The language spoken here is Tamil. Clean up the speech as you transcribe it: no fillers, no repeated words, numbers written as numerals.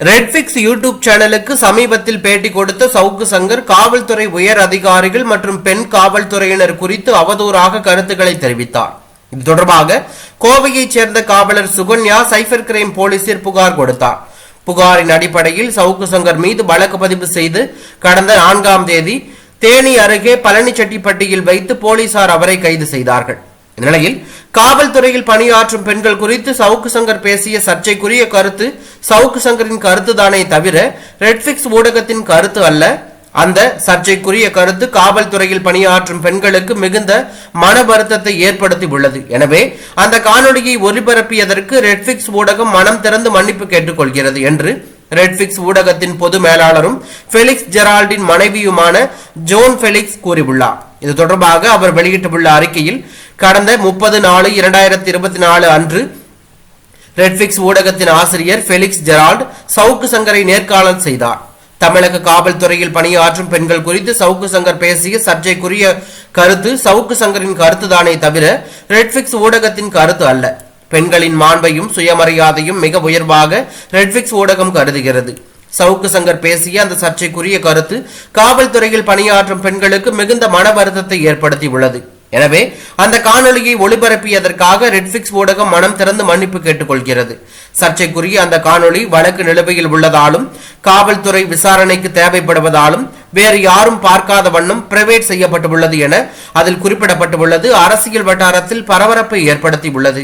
ரெட்பிக்ஸ் யூடியூப் சேனலுக்கு சமீபத்தில் பேட்டி கொடுத்த சவுக்கு சங்கர் காவல்துறை உயர் அதிகாரிகள் மற்றும் பெண் காவல்துறையினர் குறித்து அவதூறாக கருத்துக்களை தெரிவித்தார். இது தொடர்பாக கோவையைச் சேர்ந்த காவலர் சுகன்யா சைபர் கிரைம் போலீசில் புகார் கொடுத்தார். புகாரின் அடிப்படையில் சவுக்கு சங்கர் மீது வழக்கு பதிவு செய்து கடந்த 4ஆம் தேதி தேனி அருகே பழனிச்செட்டிப்பட்டியில் வைத்து போலீசார் அவரை கைது செய்தார்கள். இந்நிலையில் காவல்துறையில் பணியாற்றும் பெண்கள் குறித்து சவுக்கு சங்கர் பேசிய சர்ச்சைக்குரிய கருத்து சவுக்கு சங்கரின் கருத்துதானே தவிர ரெட்பிக்ஸ் ஊடகத்தின் கருத்து அல்ல. அந்த சர்ச்சைக்குரிய கருத்து காவல்துறையில் பணியாற்றும் பெண்களுக்கு மிகுந்த மன வருத்தத்தை ஏற்படுத்தி உள்ளது. எனவே அந்த காணொலியை ஒளிபரப்பியதற்கு ரெட்பிக்ஸ் ஊடகம் மனம் திறந்து மன்னிப்பு கேட்டுக்கொள்கிறது என்று ரெட்பிக்ஸ் ஊடகத்தின் பொது மேலாளரும் ஃபெலிக்ஸ் ஜெரால்டின் மனைவியுமான ஜோன் ஃபெலிக்ஸ் கூறியுள்ளார். இது தொடர்பாக அவர் வெளியிட்டுள்ள அறிக்கையில் கடந்த 30/4/2024 அன்று ரெட்பிக்ஸ் ஊடகத்தின் ஆசிரியர் ஃபெலிக்ஸ் ஜெரால்ட் சவுக்கு சங்கரை நேர்காணல் செய்தார். தமிழக காவல்துறையில் பணியாற்றும் பெண்கள் குறித்து சவுக்கு சங்கர் பேசிய சர்ச்சைக்குரிய கருத்து சவுக்கு சங்கரின் கருத்துதானே தவிர ரெட்பிக்ஸ் ஊடகத்தின் கருத்து அல்ல. பெண்களின் மாண்பையும் சுயமரியாதையும் மிக உயர்வாக ரெட்பிக்ஸ் ஊடகம் கருதுகிறது. சவுக்கு சங்கர் பேசிய அந்த சர்ச்சைக்குரிய கருத்து காவல்துறையில் பணியாற்றும் பெண்களுக்கு மிகுந்த மன வருத்தத்தை ஏற்படுத்தி உள்ளது. எனவே அந்த காணொலியை ஒளிபரப்பியதற்காக ரெட்பிக்ஸ் ஊடகம் மனம் திறந்து மன்னிப்பு கேட்டுக்கொள்கிறது. சர்ச்சைக்குரிய அந்த காணொலி வழக்கு நிலுவையில் உள்ளதாலும் காவல்துறை விசாரணைக்கு தேவைப்படுவதாலும் வேறு யாரும் பார்க்காத வண்ணம் பிரைவேட் செய்யப்பட்டுள்ளது என அதில் குறிப்பிடப்பட்டுள்ளது அரசியல் வட்டாரத்தில் பரபரப்பை ஏற்படுத்தி உள்ளது.